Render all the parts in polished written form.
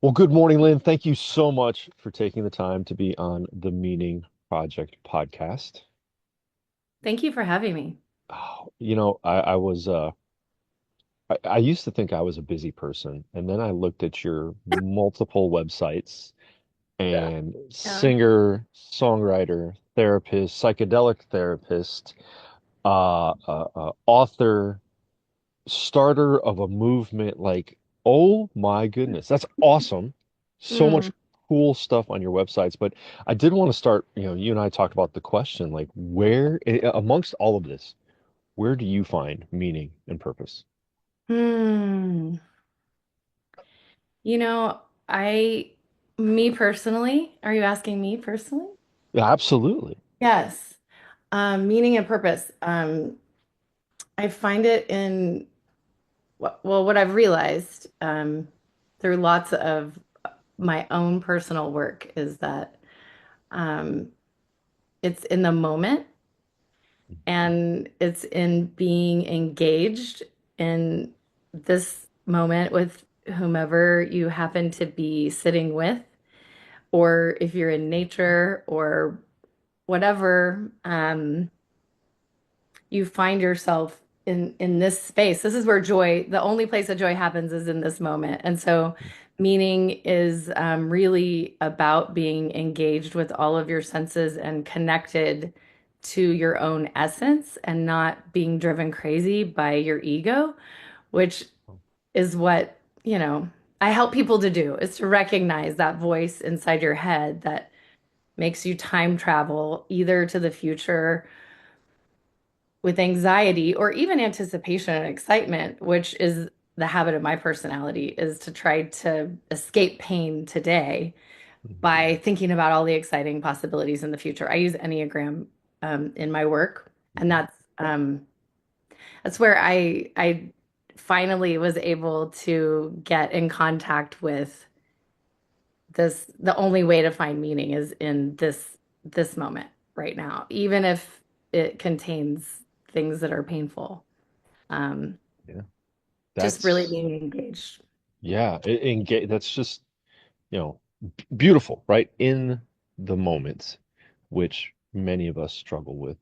Well, good morning, Lynn. Thank you so much for taking the time to be on the Meaning Project podcast. Thank you for having me. Oh, I was I used to think I was a busy person, and then I looked at your multiple websites and Yeah. singer, songwriter, therapist, psychedelic therapist, author, starter of a movement. Like, oh my goodness, that's awesome. So Mm. much cool stuff on your websites. But I did want to start, you and I talked about the question, like, amongst all of this, where do you find meaning and purpose? Hmm. You know, I, me personally, are you asking me personally? Yeah, absolutely. Yes. Meaning and purpose. I find it in, well, what I've realized through lots of my own personal work is that um, it's in the moment and it's in being engaged in this moment with whomever you happen to be sitting with, or if you're in nature or whatever, you find yourself in this space. This is where joy, the only place that joy happens is in this moment. And so meaning is really about being engaged with all of your senses and connected to your own essence and not being driven crazy by your ego, which is what, I help people to do, is to recognize that voice inside your head that makes you time travel either to the future with anxiety or even anticipation and excitement, which is the habit of my personality, is to try to escape pain today Mhm. by thinking about all the exciting possibilities in the future. I use Enneagram in my work, and that's where I finally was able to get in contact with this. The only way to find meaning is in this moment right now, even if it contains things that are painful. Um, Yeah, just really that's being engaged. that's just, beautiful, right? In the moment, which many of us struggle with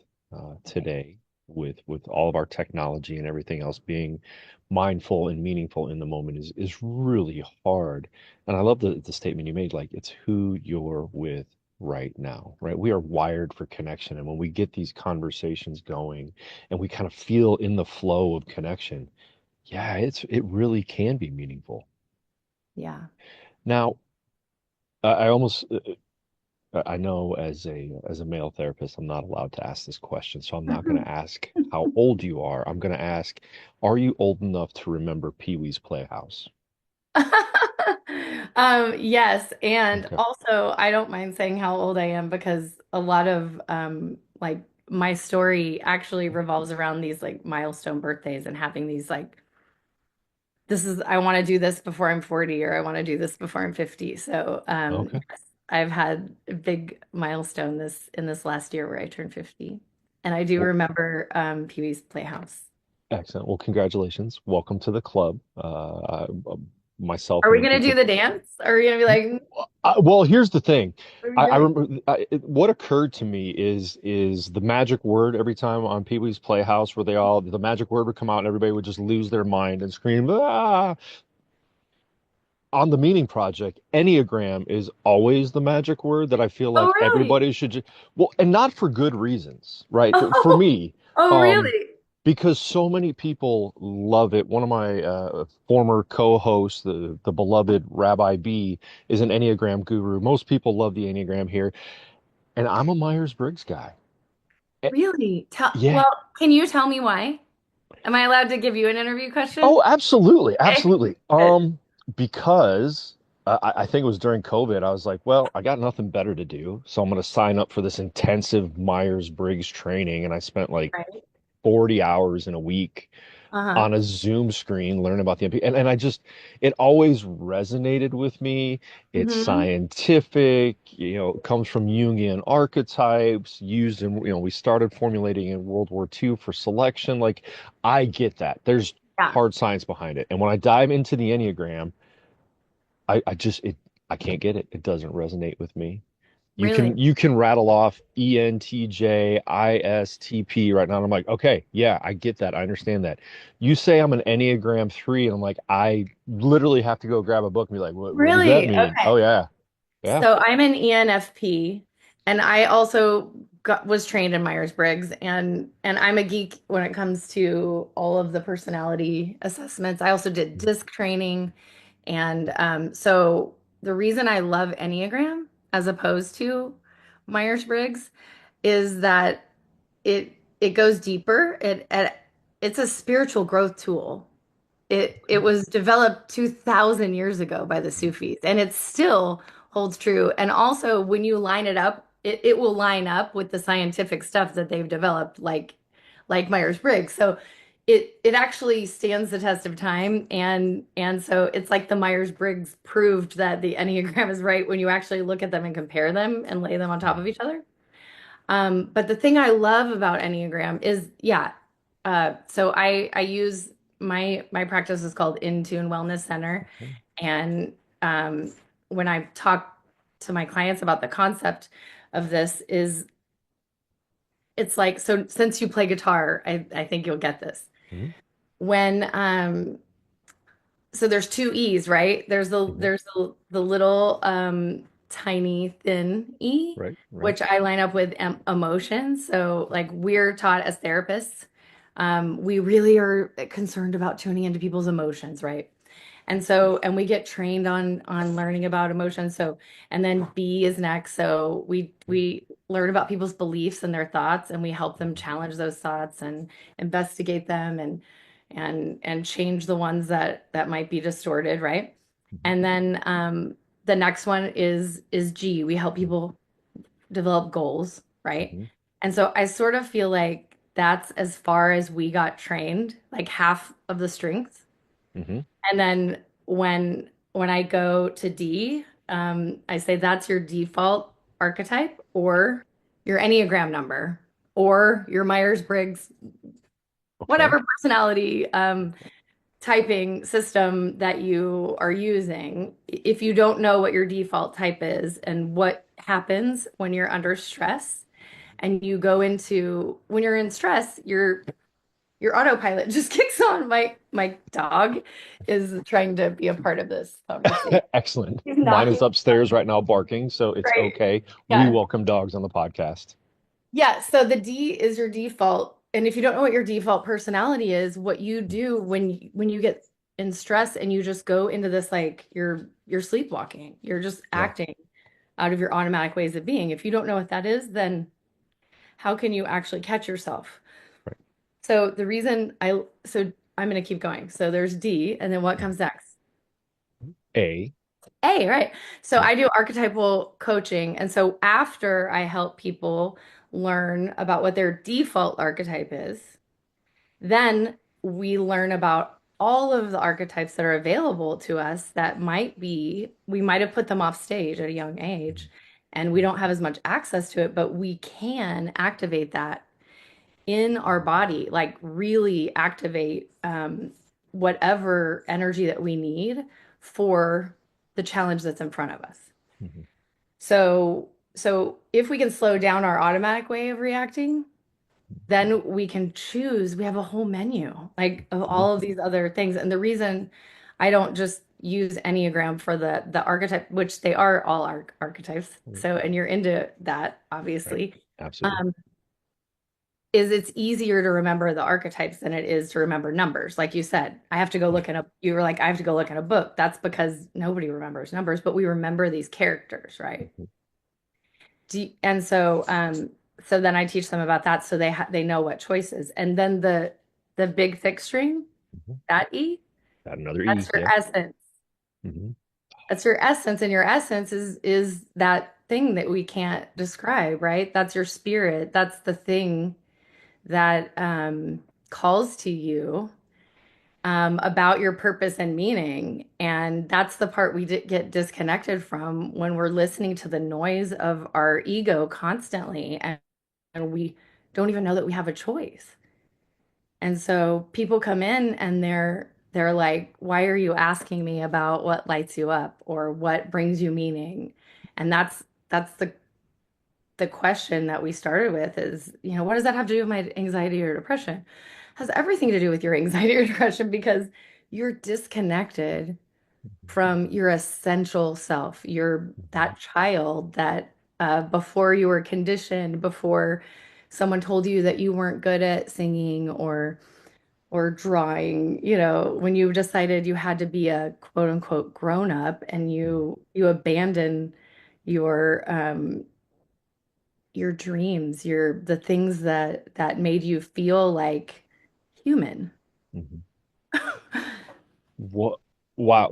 today, with all of our technology and everything else. Being mindful and meaningful in the moment is really hard. And I love the statement you made, like it's who you're with right now, right? We are wired for connection, and when we get these conversations going and we kind of feel in the flow of connection, yeah, it really can be meaningful. Yeah. Now, I almost I know as a male therapist, I'm not allowed to ask this question, so I'm not going to ask how old you are. I'm going to ask, are you old enough to remember Pee-wee's Playhouse? Yes, and Okay. also I don't mind saying how old I am because a lot of like my story actually revolves around these like milestone birthdays and having these like this is I want to do this before I'm 40 or I want to do this before I'm 50. So Okay. yes, I've had a big milestone this in this last year where I turned 50. And I do Well, remember Pee-wee's Playhouse. excellent. Well, congratulations. Welcome to the club. Myself Are and we a gonna group do of the dance? Are we gonna be like, well, here's the thing. what are we I doing? remember what occurred to me is the magic word every time on Pee-wee's Playhouse, where the magic word would come out and everybody would just lose their mind and scream, ah. On the Meaning Project, Enneagram is always the magic word that I feel Oh, like really? everybody should well, and not for good reasons, right? For me, Oh, um, really? because so many people love it. One of my former co-hosts, the beloved Rabbi B, is an Enneagram guru. Most people love the Enneagram here, and I'm a Myers-Briggs guy. Eh, Really? Yeah. Well, can you tell me why? Am I allowed to give you an interview Oh, question? absolutely, Okay. absolutely. Good. Because I think it was during COVID, I was like, well, I got nothing better to do, so I'm going to sign up for this intensive Myers-Briggs training, and I spent like Right. 40 hours in a week Uh-huh. on a Zoom screen learning about the MP, and it always resonated with me. It's Hmm. scientific, it comes from Jungian archetypes used in, we started formulating in World War II for selection. Like, I get that. There's Yeah. hard science behind it. And when I dive into the Enneagram, I just I can't get it. It doesn't resonate with me. Really? You can rattle off ENTJ, ISTP right now. And I'm like, okay, yeah, I get that. I understand that. You say I'm an Enneagram 3, and I'm like, I literally have to go grab a book and be like, what does that Really? mean? Okay. Oh yeah. Yeah. So I'm an ENFP, and I also was trained in Myers-Briggs, and I'm a geek when it comes to all of the personality assessments. I also did disc training, and so the reason I love Enneagram as opposed to Myers-Briggs is that it it goes deeper. It's a spiritual growth tool. It Okay. was developed 2000 years ago by the Sufis, and it still holds true. And also when you line it up, it will line up with the scientific stuff that they've developed, like Myers-Briggs. So it actually stands the test of time, and so it's like the Myers-Briggs proved that the Enneagram is right when you actually look at them and compare them and lay them on top of each other. But the thing I love about Enneagram is, yeah. So I use my practice is called In Tune Wellness Center, Okay. and when I talk to my clients about the concept of this, is it's like, so since you play guitar, I think you'll get this. Mhm. When so there's two E's, right? Mhm. The little tiny thin E, Right. Right. which I line up with emotions. So like we're taught as therapists, we really are concerned about tuning into people's emotions, right? And so, and we get trained on learning about emotions. So, and then B is next. So we learn about people's beliefs and their thoughts, and we help them challenge those thoughts and investigate them and change the ones that might be distorted, right? Mhm. And then the next one is G. We help people develop goals, right? Mhm. And so I sort of feel like that's as far as we got trained, like half of the strengths. Mhm. And then when I go to D, I say that's your default archetype or your Enneagram number or your Myers-Briggs, Okay. whatever personality typing system that you are using. If you don't know what your default type is and what happens when you're under stress and you go into when you're in stress, your autopilot just kicks on. My dog is trying to be a part of this conversation. Excellent. He's Mine is knocking. upstairs right now barking, so it's Right. okay. We Yeah. welcome dogs on the podcast. Yeah. So the D is your default. And if you don't know what your default personality is, what you do when you get in stress and you just go into this like you're sleepwalking, you're just Yeah. acting out of your automatic ways of being. If you don't know what that is, then how can you actually catch yourself? Right. So the reason so I'm going to keep going. So there's D, and then what comes next? A. A, right. So Yep. I do archetypal coaching. And so after I help people learn about what their default archetype is, then we learn about all of the archetypes that are available to us that we might have put them off stage at a young age, and we don't have as much access to it, but we can activate that in our body, like really activate whatever energy that we need for the challenge that's in front of us. Mhm. So if we can slow down our automatic way of reacting, then we can choose. We have a whole menu like of Mhm. all of these other things. And the reason I don't just use Enneagram for the archetype, which they are all archetypes. Mhm. So, and you're into that, Right. obviously. Absolutely. Um, is it's easier to remember the archetypes than it is to remember numbers. Like you said, I have to go look in a, you were like, I have to go look in a book. That's because nobody remembers numbers, but we remember these characters, right? Mhm. And so, so then I teach them about that, so they know what choices. And then the big thick string, Mhm. that E, Got another that's E. your Yep. essence. Hmm. That's your essence, and your essence is that thing that we can't describe, right? That's your spirit. That's the thing that calls to you about your purpose and meaning. And that's the part we get disconnected from when we're listening to the noise of our ego constantly, and we don't even know that we have a choice. And so people come in and they're like, why are you asking me about what lights you up or what brings you meaning? And that's the question that we started with is, what does that have to do with my anxiety or depression? It has everything to do with your anxiety or depression because you're disconnected from your essential self. You're that child that before you were conditioned, before someone told you that you weren't good at singing or drawing, when you decided you had to be a quote unquote grown up and you abandon your dreams, the things that made you feel like human. Mhm. What? Wow.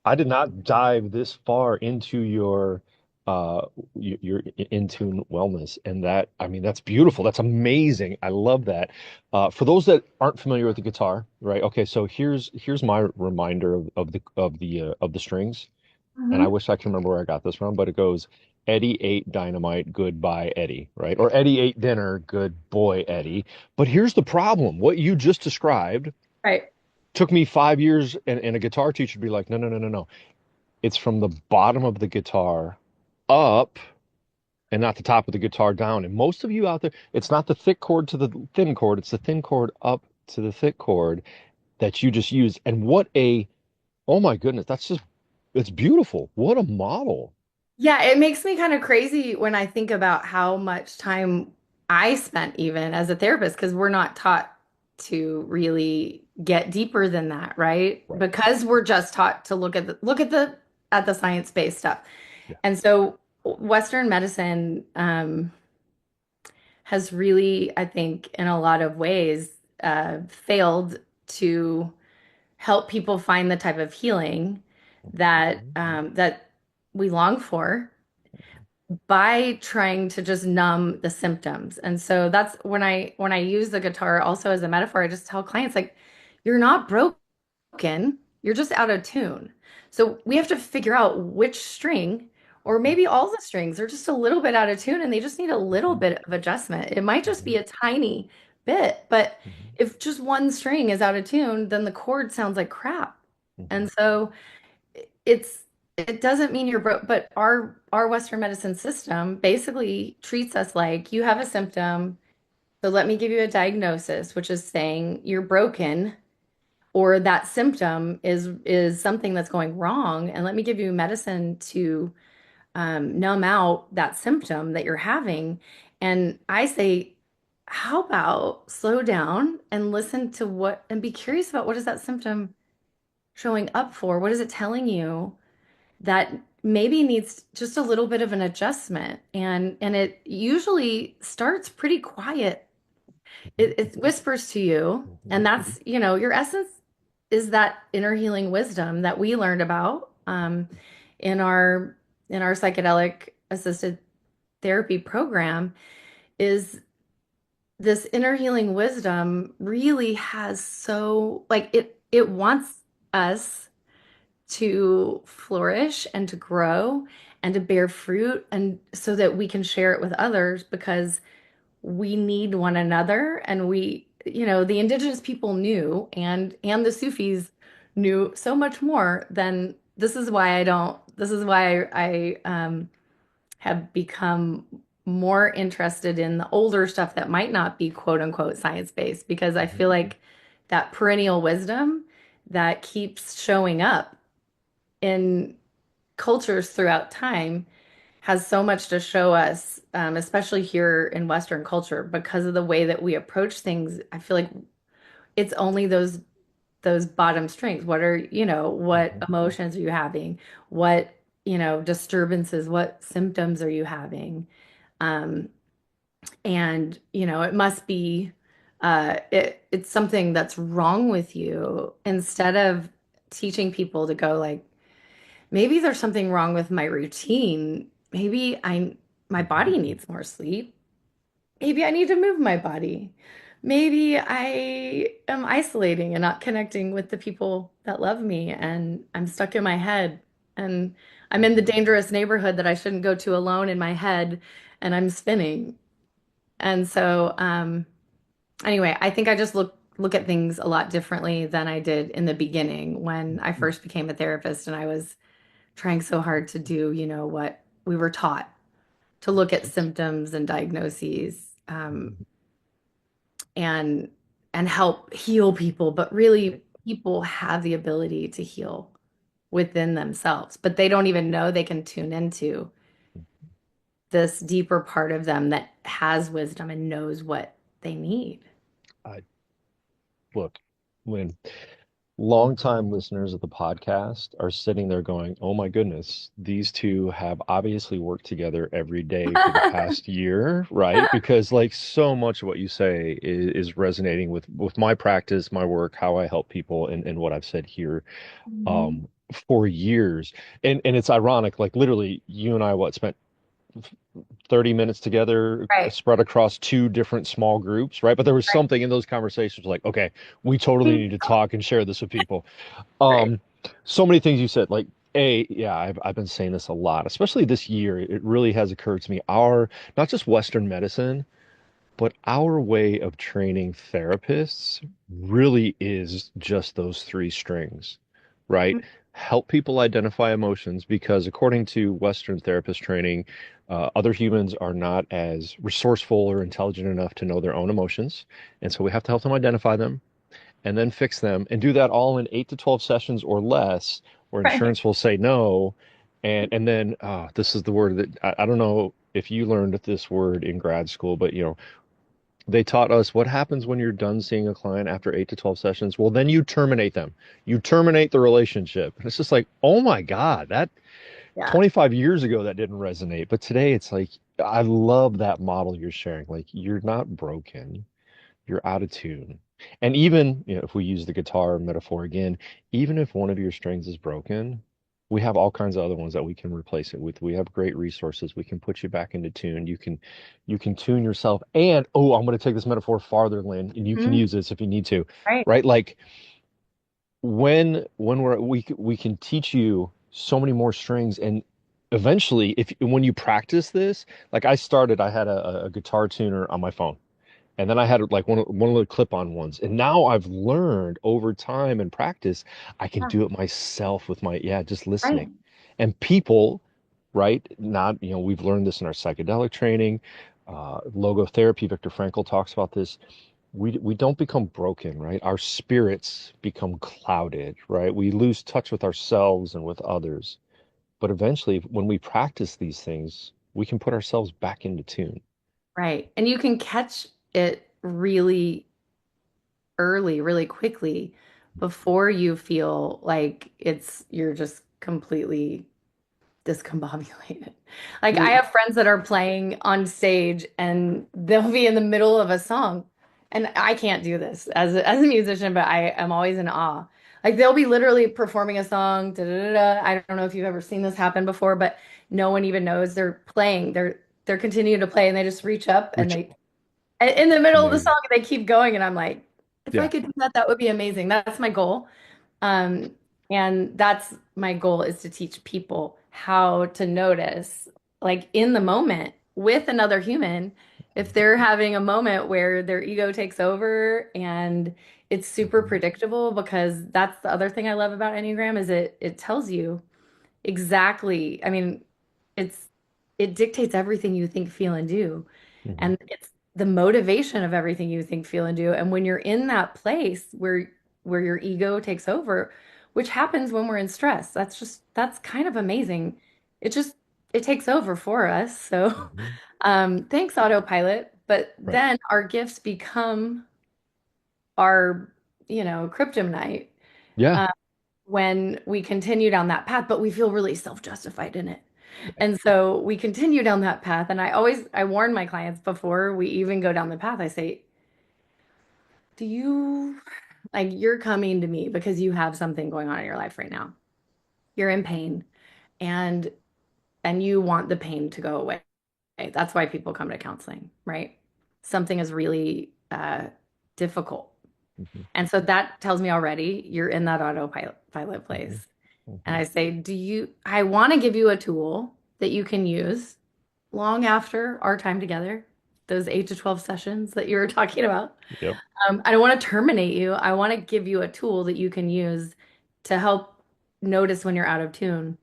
I did not dive this far into your in tune wellness. And that, I mean, that's beautiful. That's amazing. I love that. For those that aren't familiar with the guitar, right? Okay. So here's my reminder of the strings. And I Mhm. wish I can remember where I got this from, but it goes, Eddie ate dynamite, goodbye, Eddie, right? Or Eddie ate dinner, good boy, Eddie. But here's the problem. What you just described Right. took me 5 years, and a guitar teacher would be like, no, no, no, no, no. It's from the bottom of the guitar up and not the top of the guitar down. And most of you out there, it's not the thick chord to the thin chord, it's the thin chord up to the thick chord that you just used. And oh my goodness, it's beautiful. What a model. Yeah, it makes me kind of crazy when I think about how much time I spent even as a therapist because we're not taught to really get deeper than that, right? Right. Because we're just taught to look at the science-based stuff. Yeah. And so Western medicine has really, I think, in a lot of ways, failed to help people find the type of healing that we long for by trying to just numb the symptoms. And so that's when I use the guitar also as a metaphor, I just tell clients like, you're not broken, you're just out of tune. So we have to figure out which string, or maybe all the strings are just a little bit out of tune and they just need a little Mhm, bit of adjustment. It might just mhm, be a tiny bit, but mhm, if just one string is out of tune, then the chord sounds like crap. mhm, And so it's it doesn't mean you're broke, but our Western medicine system basically treats us like you have a symptom, so let me give you a diagnosis, which is saying you're broken or that symptom is something that's going wrong, and let me give you medicine to numb out that symptom that you're having. And I say, how about slow down and listen to what and be curious about what is that symptom showing up for? What is it telling you that maybe needs just a little bit of an adjustment? And it usually starts pretty quiet. It whispers to you, and mhm, that's, your essence is that inner healing wisdom that we learned about in our psychedelic assisted therapy program is this inner healing wisdom really has so like it wants us to flourish and to grow and to bear fruit and so that we can share it with others because we need one another. And the indigenous people knew and the Sufis knew so much more than this is why I have become more interested in the older stuff that might not be quote unquote science based because I mhm, feel like that perennial wisdom that keeps showing up in cultures throughout time has so much to show us, especially here in Western culture, because of the way that we approach things. I feel like it's only those bottom strings. What mhm, emotions are you having? What, disturbances, what symptoms are you having? Um, and it must be it's something that's wrong with you instead of teaching people to go like, maybe there's something wrong with my routine. Maybe my mhm, body needs more sleep. Maybe I need to move my body. Maybe I am isolating and not connecting with the people that love me and I'm stuck in my head and I'm in the mhm. dangerous neighborhood that I shouldn't go to alone in my head and I'm spinning. And so anyway, I think I just look at things a lot differently than I did in the beginning when I Mhm. first became a therapist and I was trying so hard to do, what we were taught to look at symptoms and diagnoses, and help heal people. But really, people have the ability to heal within themselves, but they don't even know they can tune into this deeper part of them that has wisdom and knows what they need. I look, when longtime listeners of the podcast are sitting there going, "Oh my goodness, these two have obviously worked together every day for the past year," right? Because like so much of what you say is resonating with my practice, my work, how I help people, and what I've said here Mhm. for years. And it's ironic, like literally, you and I what spent 30 minutes together Right. spread across two different small groups, right? But there was something in those conversations like, okay, we totally Right. need to talk and share this with people. Right. Um, so many things you said, like yeah, I've been saying this a lot, especially this year. It really has occurred to me, our not just Western medicine, but our way of training therapists really is just those three strings, right? Help people identify emotions because according to Western therapist training, other humans are not as resourceful or intelligent enough to know their own emotions. And so we have to help them identify them and then fix them and do that all in 8 to 12 sessions or less, where Right. insurance will say no. And then this is the word that I don't know if you learned this word in grad school, but they taught us what happens when you're done seeing a client after 8 to 12 sessions. Well, then you terminate them. You terminate the relationship. And it's just like, oh my God, that Yeah. 25 years ago that didn't resonate. But today it's like, I love that model you're sharing. Like, you're not broken, you're out of tune. And even, if we use the guitar metaphor again, even if one of your strings is broken, we have all kinds of other ones that we can replace it with. We have great resources. We can put you back into tune. You can tune yourself. And oh, I'm going to take this metaphor farther, Lynn, and you can Mhm. use this if you need to, Right. right? Like when we can teach you so many more strings and eventually if when you practice this, like I had a guitar tuner on my phone and then I had like one of the clip-on ones. And now I've learned over time and practice, I can Yeah. do it myself with my, yeah, just Right. listening. And people, right? Not, we've learned this in our psychedelic training, logotherapy. Viktor Frankl talks about this. We don't become broken, right? Our spirits become clouded, right? We lose touch with ourselves and with others. But eventually, when we practice these things, we can put ourselves back into tune. Right. And you can catch it really early, really quickly before you feel like you're just completely discombobulated. Like I Well, have friends that are playing on stage and they'll be in the middle of a song. And I can't do this as a musician, but I am always in awe. Like they'll be literally performing a song, da, da, da, da. I don't know if you've ever seen this happen before, but no one even knows they're playing. They're continuing to play and they just reach up and Rich, in the middle of the amazing. song they keep going and I'm like, if I Yeah. could do that, that would be amazing. That's my goal. Um, and that's my goal is to teach people how to notice, like in the moment with another human, if they're having a moment where their ego takes over and it's super Mhm. predictable, because that's the other thing I love about Enneagram is it tells you exactly, I mean, it's it dictates everything you think, feel, and do. Mhm. And it's the motivation of everything you think, feel, and do. And when you're in that place where your ego takes over, which happens when we're in stress, that's kind of amazing. It just it takes over for us. So Mhm. thanks, autopilot. But Right. then our gifts become our, kryptonite Yeah. uh, when we continue down that path, but we feel really self-justified in it. And so we continue down that path. And I warn my clients before we even go down the path. I say, do you like you're coming to me because you have something going on in your life right now. You're in pain and you want the pain to go away. That's why people come to counseling, right? Something is really difficult. Mhm. And so that tells me already you're in that autopilot Mhm. place. And Mhm. I say, I want to give you a tool that you can use long after our time together. those 8 to 12 sessions that you were talking about. Yep. I don't want to terminate you. I want to give you a tool that you can use to help notice when you're out of tune.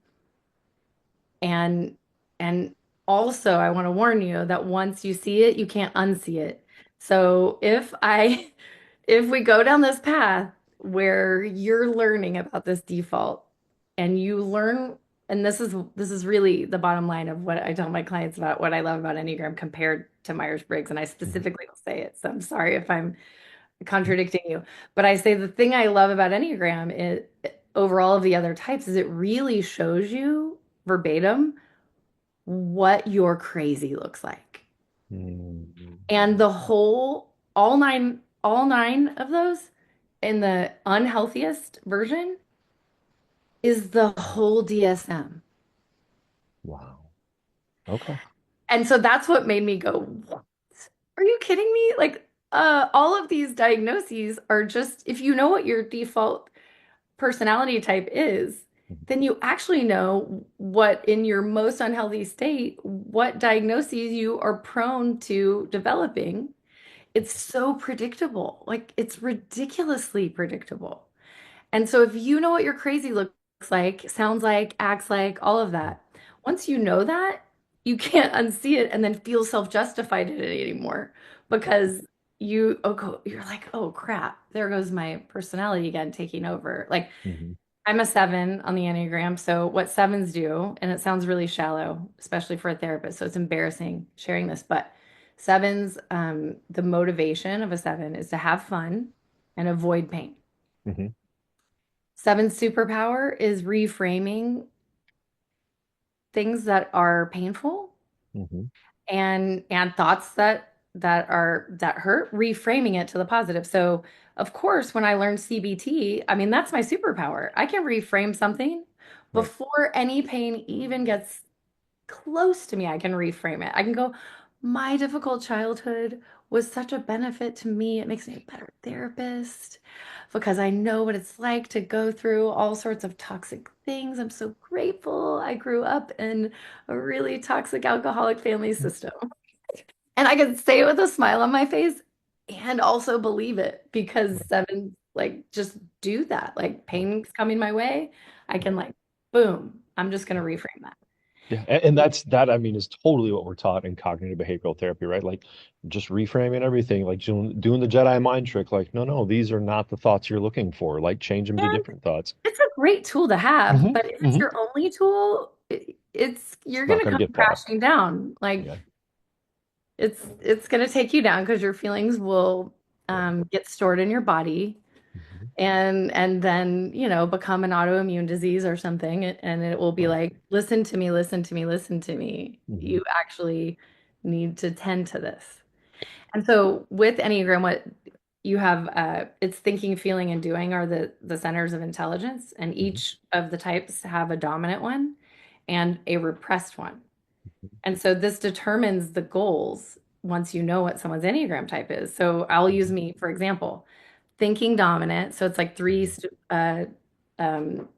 And and also I want to warn you that once you see it, you can't unsee it. So if we go down this path where you're learning about this default and you learn, and this is really the bottom line of what I tell my clients about what I love about Enneagram compared to Myers-Briggs, and I Mhm. specifically will say it. So I'm sorry if I'm contradicting you, but I say the thing I love about Enneagram is over all of the other types is it really shows you verbatim what your crazy looks like. Mhm. And the whole, all nine of those in the unhealthiest version is the whole DSM. Wow. Okay. And so that's what made me go, what? Are you kidding me? Like, all of these diagnoses are just, if you know what your default personality type is, Mhm. then you actually know what, in your most unhealthy state, what diagnoses you are prone to developing. It's so predictable. Like, it's ridiculously predictable. And so if you know what your crazy looks like, sounds like, acts like, all of that, once you know that, you can't unsee it and then feel self-justified in it anymore because you're like, oh crap, there goes my personality again taking over. Like Mhm. I'm a 7 on the Enneagram, so what sevens do, and it sounds really shallow, especially for a therapist, so it's embarrassing sharing this, but sevens, the motivation of a 7 is to have fun and avoid pain. Mhm. Seven's superpower is reframing things that are painful Mhm. and thoughts that hurt, reframing it to the positive. So, of course, when I learned CBT, I mean, that's my superpower. I can reframe something Right. before any pain even gets close to me. I can reframe it. I can go, my difficult childhood was such a benefit to me. It makes me a better therapist because I know what it's like to go through all sorts of toxic things. I'm so grateful I grew up in a really toxic alcoholic family system. And I can say it with a smile on my face and also believe it because Right. sevens like just do that. Like Right. pain's coming my way. I Right. can like, boom, I'm just going Yeah. to reframe that. Yeah. And that's that, I mean, is totally what we're taught in cognitive behavioral therapy, right? Like just reframing everything, like doing the Jedi mind trick. Like, no, no, these are not the thoughts you're looking for. Like change them to And different thoughts. it's a great tool to have, Hmm. but if it's Hmm. your only tool, it's It's you're not gonna going to come get far. crashing down. Like Yeah. it's gonna take you down because your feelings will Yeah. get stored in your body Hmm. and then become an autoimmune disease or something, and it will be Right. like, listen to me, listen to me, listen to me. Hmm. You actually need to tend to this. And so with Enneagram, what you have, it's thinking, feeling, and doing are the centers of intelligence, and Hmm. each of the types have a dominant one and a repressed one. And so this determines the goals once you know what someone's Enneagram type is. So I'll use Hmm. me, for example, thinking dominant. So it's like three Hmm. um,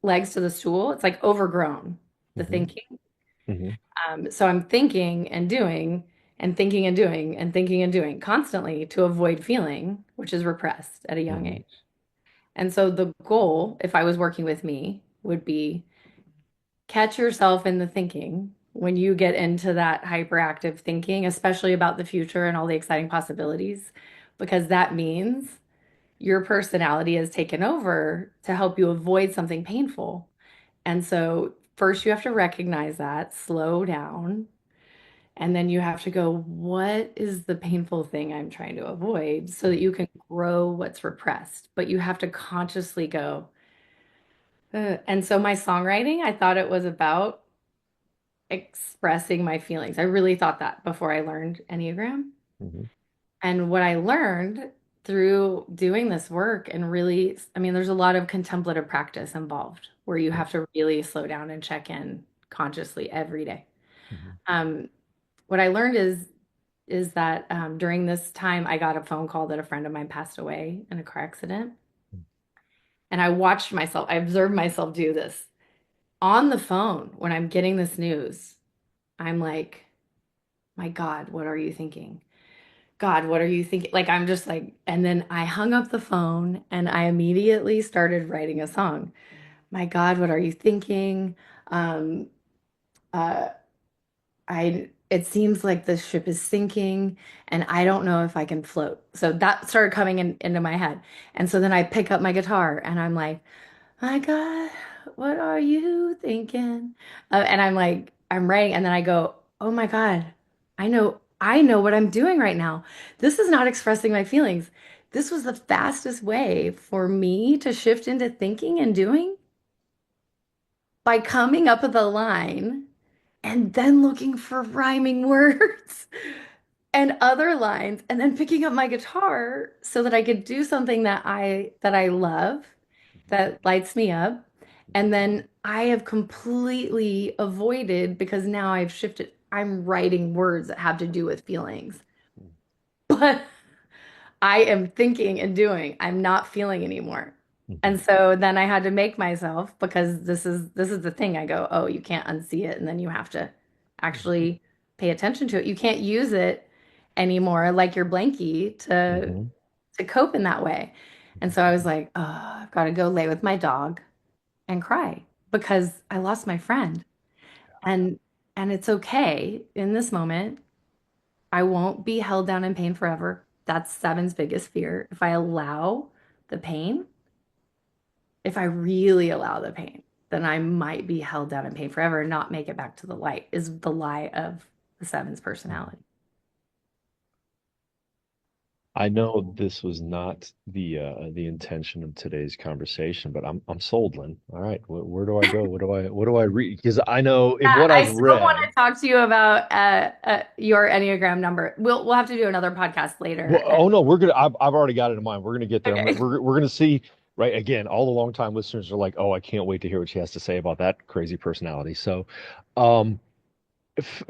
legs to the stool. It's like overgrown, the Hmm. thinking. Hmm. So I'm thinking and doing and thinking and doing and thinking and doing constantly to avoid feeling, which is repressed at a young Hmm. age. And so the goal, if I was working with me, would be catch yourself in the thinking when you get into that hyperactive thinking, especially about the future and all the exciting possibilities, because that means your personality is taken over to help you avoid something painful. And so first you have to recognize that, slow down, and then you have to go, what is the painful thing I'm trying to avoid so that you can grow what's repressed? But you have to consciously go. And so my songwriting, I thought it was about expressing my feelings. I really thought that before I learned Enneagram. Hmm. And what I learned through doing this work and really, I mean, there's a lot of contemplative practice involved where you Right. have to really slow down and check in consciously every day. Hmm. Um, what I learned is that during this time, I got a phone call that a friend of mine passed away in a car accident. And I watched myself, I observed myself do this on the phone when I'm getting this news. I'm like, my God, what are you thinking? God, what are you thinking? Like, I'm just like, and then I hung up the phone and I immediately started writing a song. My God, what are you thinking? Um, uh, it seems like the ship is sinking and I don't know if I can float. So that started coming into my head. And so then I pick up my guitar and I'm like, my God, what are you thinking? And I'm like, I'm writing, and then I go, oh my God, I know what I'm doing right now. This is not expressing my feelings. This was the fastest way for me to shift into thinking and doing by coming up with a line and then looking for rhyming words and other lines and then picking up my guitar so that I could do something that I love, that lights me up. And then I have completely avoided because now I've shifted. I'm writing words that have to do with feelings. But I am thinking and doing. I'm not feeling anymore. Mhm. And so then I had to make myself, because this is the thing. I go, oh, you can't unsee it, and then you have to actually pay attention to it. You can't use it anymore like your blankie Mhm. to cope in that way. And so I Mhm. was like, oh, I've got to go lay with my dog and cry because I lost my friend. And and it's okay in this moment. I won't be held down in pain forever. That's Seven's biggest fear. If I allow the pain, if I really allow the pain, then I might be held down in pain forever and not make it back to the light, is the lie of the Seven's Mhm. personality. I know this was not the intention of today's conversation, but I'm sold, Lynn. All right, where do I go? What do I read? Because I know Yeah, in what I I've still want read. to talk to you about your Enneagram number. We'll have to do another podcast Well, later. oh no, we're gonna. I've already got it in mind. We're gonna get there. Okay. We're gonna see. Right again, all the longtime listeners are like, "Oh, I can't wait to hear what she has to say about that crazy personality." So, um,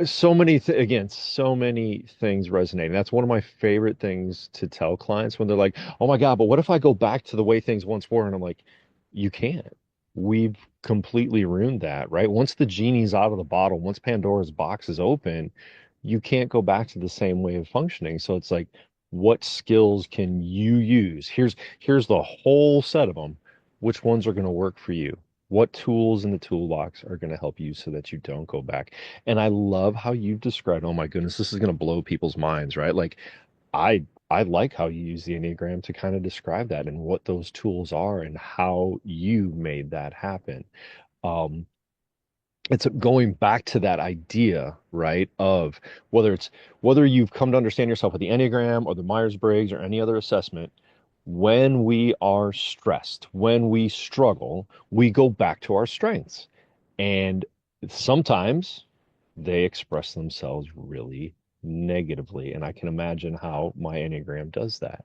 so many again, so many things resonating. That's one of my favorite things to tell clients when they're like, "Oh my God, but what if I go back to the way things once were?" And I'm like, "You can't. We've completely ruined that, right? Once the genie's out of the bottle, once Pandora's box is open, you can't go back to the same way of functioning." So it's like, what skills can you use? Here's the whole set of them. Which ones are going to work for you? What tools in the toolbox are going to help you so that you don't go back? And I love how you've described, oh my goodness, this is going to blow people's minds, right? Like I like how you use the Enneagram to kind of describe that and what those tools are and how you made that happen. Um, it's going back to that idea, right, of whether you've come to understand yourself with the Enneagram or the Myers-Briggs or any other assessment, when we are stressed, when we struggle, we go back to our strengths. And sometimes they express themselves really negatively. And I can imagine how my Enneagram does that.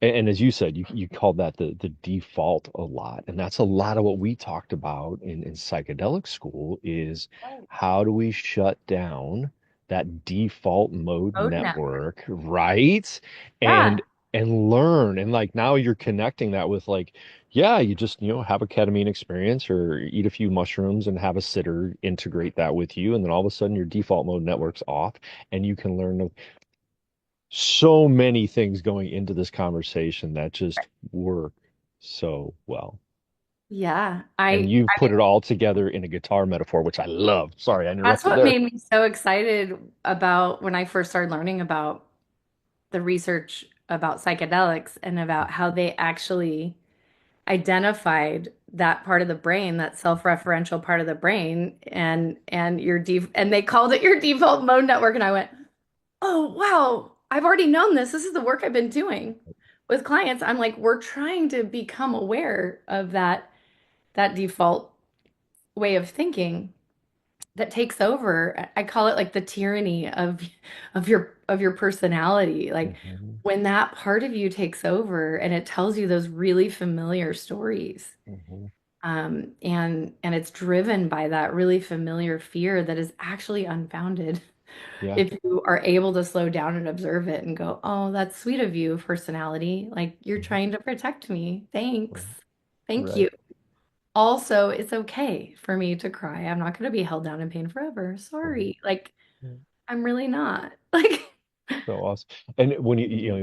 And as you said, you called that the default a lot. And that's a lot of what we talked about in psychedelic school is how do we shut down that default mode Road network. network, right? Yeah. And and learn. And like now you're connecting that with like, yeah, you just, have a ketamine experience or eat a few mushrooms and have a sitter integrate that with you. And then all of a sudden your default mode network's off and you can learn so many things going into this conversation that just work so well. Yeah. And you've put it all together in a guitar metaphor, which I love. Sorry, I That's interrupted what there. made me so excited about when I first started learning about the research about psychedelics and about how they actually identified that part of the brain, that self-referential part of the brain, and they called it your default mode network. And I went, oh wow, I've already known this. This is the work I've been doing with clients. I'm like, we're trying to become aware of that default way of thinking that takes over. I call it like the tyranny of your personality. Like Hmm. when that part of you takes over and it tells you those really familiar stories. Hmm. And it's driven by that really familiar fear that is actually unfounded. Yeah. If you are able to slow down and observe it and go, oh, that's sweet of you, personality. Like you're Mhm. trying to protect me. Thanks. Right. Thank Right. you. Also, it's okay for me to cry. I'm not going to be held down in pain forever. Mhm. Sorry. Like, Yeah. I'm really not. Like, So awesome. And when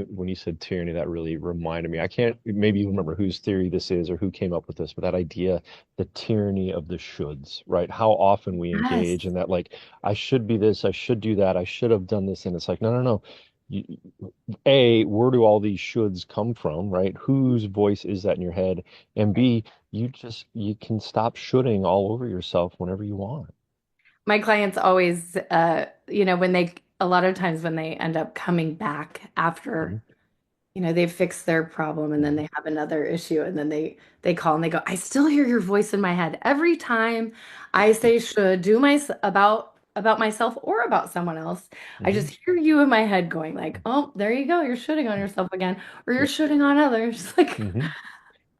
when you said tyranny, that really reminded me. I can't maybe you remember whose theory this is or who came up with this, but that idea, the tyranny of the shoulds, right? How often we yes. engage in that, like, I should be this, I should do that, I should have done this, and it's like, no, no, no. You, A, where do all these shoulds come from, right? Whose voice is that in your head? And B, you can stop shoulding all over yourself whenever you want. My clients always, when a lot of times when they end up coming back after, Mhm, they've fixed their problem and then mhm, they have another issue and then they call and they go, I still hear your voice in my head every time I say should do my about myself or about someone else. I mhm, just hear you in my head going like, oh, there you go, you're shooting on yourself again, or you're shooting on others. Like, mhm.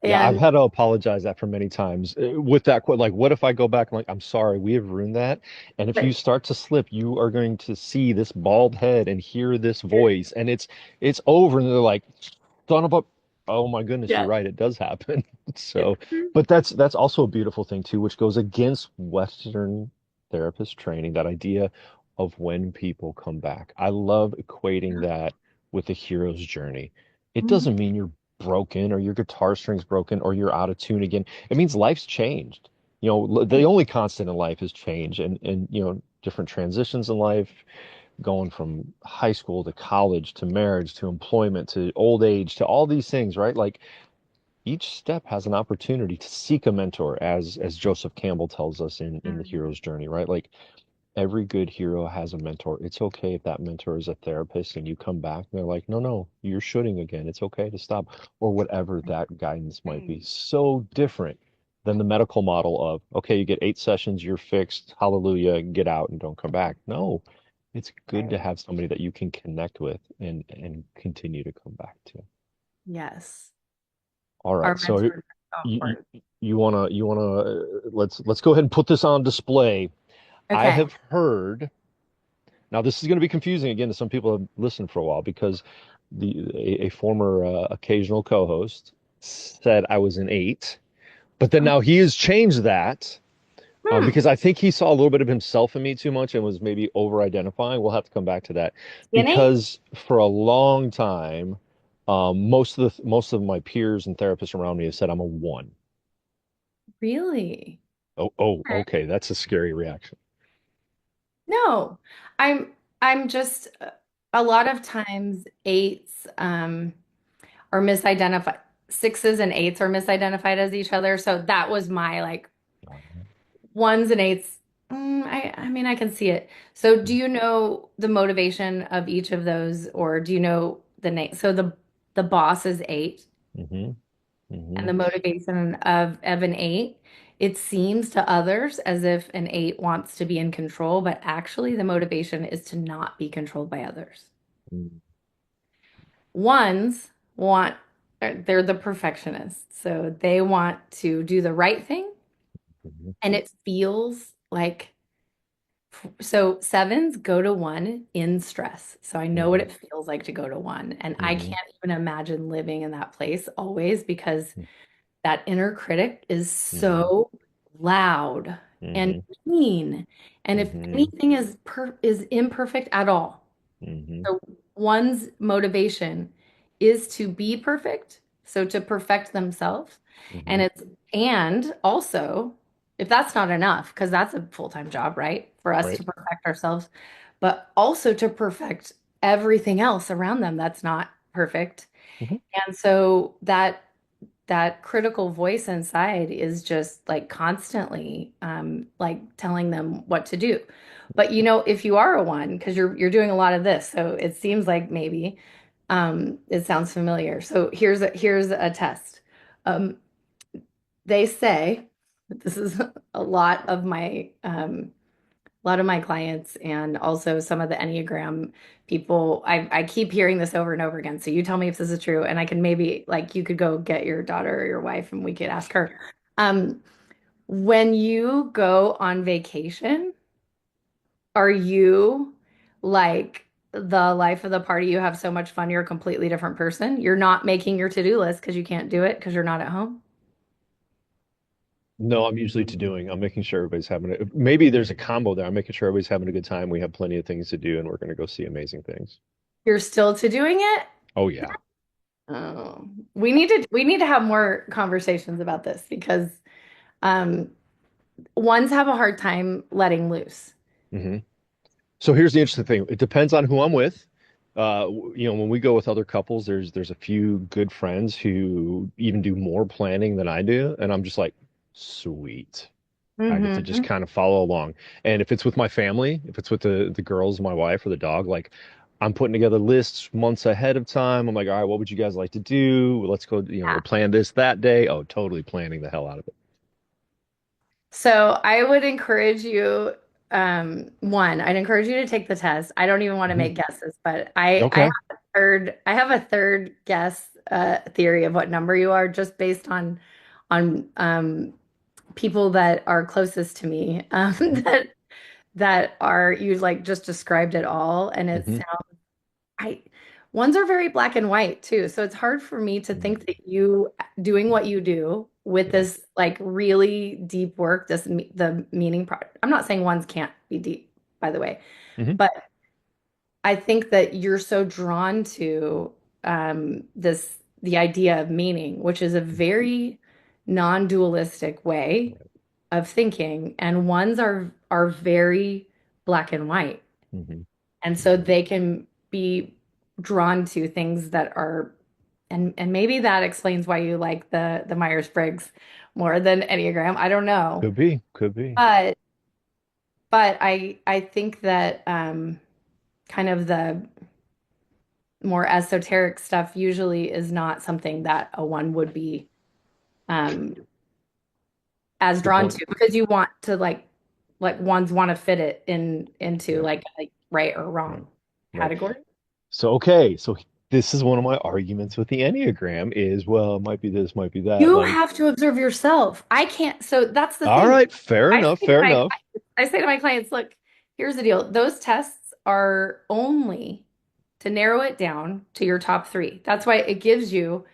Yeah, I've and had to apologize that for many times with that quote. Like, what if I go back and like, I'm sorry, we have ruined that. And if you but start to slip, you are going to see this bald head and hear this voice, and it's over. And they're like, son of a, oh my goodness, you're yeah. right, it does happen. It's So, true. but that's also a beautiful thing too, which goes against Western therapist training, that idea of when people come back. I love equating that with the hero's journey. It Mhm. doesn't mean you're broken or your guitar strings broken or you're out of tune again. It means life's changed. The only constant in life is change and different transitions in life, going from high school to college to marriage to employment to old age to all these things, right? Like each step has an opportunity to seek a mentor, as Joseph Campbell tells us in the Mhm. hero's journey, right? Like every good hero has a mentor. It's okay if that mentor is a therapist and you come back and they're like, no, no, you're shooting again. It's okay to stop, or whatever that guidance might be. Right. So different than the medical model of, okay, you get 8 sessions, you're fixed, hallelujah, get out and don't come back. No, it's good to Right. have somebody that you can connect with and continue to come back to. Yes. All Our right, so mentors are so you important. let's go ahead and put this on display. I Okay. have heard. Now, this is going to be confusing again to some people who have listened for a while because a former occasional co-host said I was an 8, but then now he has changed that Hmm. because I think he saw a little bit of himself in me too much and was maybe over-identifying. We'll have to come back to that Skinny? because for a long time, most of my peers and therapists around me have said I'm a 1. Really? Oh, oh, Okay. okay, that's a scary reaction. No, I'm just a lot of times eights are misidentified. Sixes and eights are misidentified as each other. So that was my like ones and eights. I mean, I can see it. So do you know the motivation of each of those, or do you know the name? So the boss is eight, Mm-hmm. and Mm-hmm. the motivation of an eight, it seems to others as if an eight wants to be in control, but actually the motivation is to not be controlled by others. Ones want, they're the perfectionists. So they want to do the right thing, Mm-hmm. and it feels like, so sevens go to one in stress. So I know what Mm-hmm. it feels like to go to one. And I Mm-hmm. can't even imagine living in that place always because that inner critic is Mm-hmm. so loud and Mm-hmm. mean. And if Mm-hmm. anything is imperfect at all, Mm-hmm. so one's motivation is to be perfect, so to perfect themselves. Mm-hmm. And and also, if that's not enough, because that's a full-time job, right? For us Right. to perfect ourselves, but also to perfect everything else around them that's not perfect. Mm-hmm. And so that critical voice inside is just like constantly like telling them what to do. But if you are a one, because you're doing a lot of this, so it seems like maybe it sounds familiar. So here's a test. Um, they say this is a lot of my clients and also some of the Enneagram people. I keep hearing this over and over again. So you tell me if this is true, and I can maybe like you could go get your daughter or your wife and we could ask her. Um, when you go on vacation, are you like the life of the party? You have so much fun, you're a completely different person. You're not making your to-do list because you can't do it because you're not at home. No, I'm usually to doing. I'm making sure everybody's having it. Maybe there's a combo there. I'm making sure everybody's having a good time. We have plenty of things to do, and we're going to go see amazing things. You're still to doing it? Oh yeah. Oh, we need to have more conversations about this because um, ones have a hard time letting loose. hmm So here's the interesting thing. It depends on who I'm with. When we go with other couples, there's a few good friends who even do more planning than I do, and I'm just like, sweet. I get to just Hmm. kind of follow along. And if it's with my family, if it's with the girls, my wife, or the dog, like I'm putting together lists months ahead of time. I'm like, all right, what would you guys like to do? Let's go, we'll plan this that day. Oh, totally planning the hell out of it. So I would encourage you, one, I'd encourage you to take the test. I don't even want to Hmm make guesses, but I have Okay. a third guess theory of what number you are just based on people that are closest to me hmm that are you like just described it all, and it hmm sounds I ones are very black and white too. So it's hard for me to think that you doing what you do with Yeah. this like really deep work, the meaning part. I'm not saying ones can't be deep, by the way, hmm but I think that you're so drawn to the idea of meaning, which is a very non-dualistic way of thinking, and ones are very black and white. hmm And so hmm they can be drawn to things that are and maybe that explains why you like the Myers-Briggs more than Enneagram. I don't know. Could be, could be. But I think that kind of the more esoteric stuff usually is not something that a one would be um as Good drawn point. to because you want to like ones want to fit it into Yeah. like right or Right. wrong Right. category. So, okay. So this is one of my arguments with the Enneagram is, well, it might be this, might be that. You Like, have to observe yourself. I can't. So that's the all thing. right, fair I enough, say to fair my enough. I say to my clients, look, here's the deal. Those tests are only to narrow it down to your top three. That's why it gives you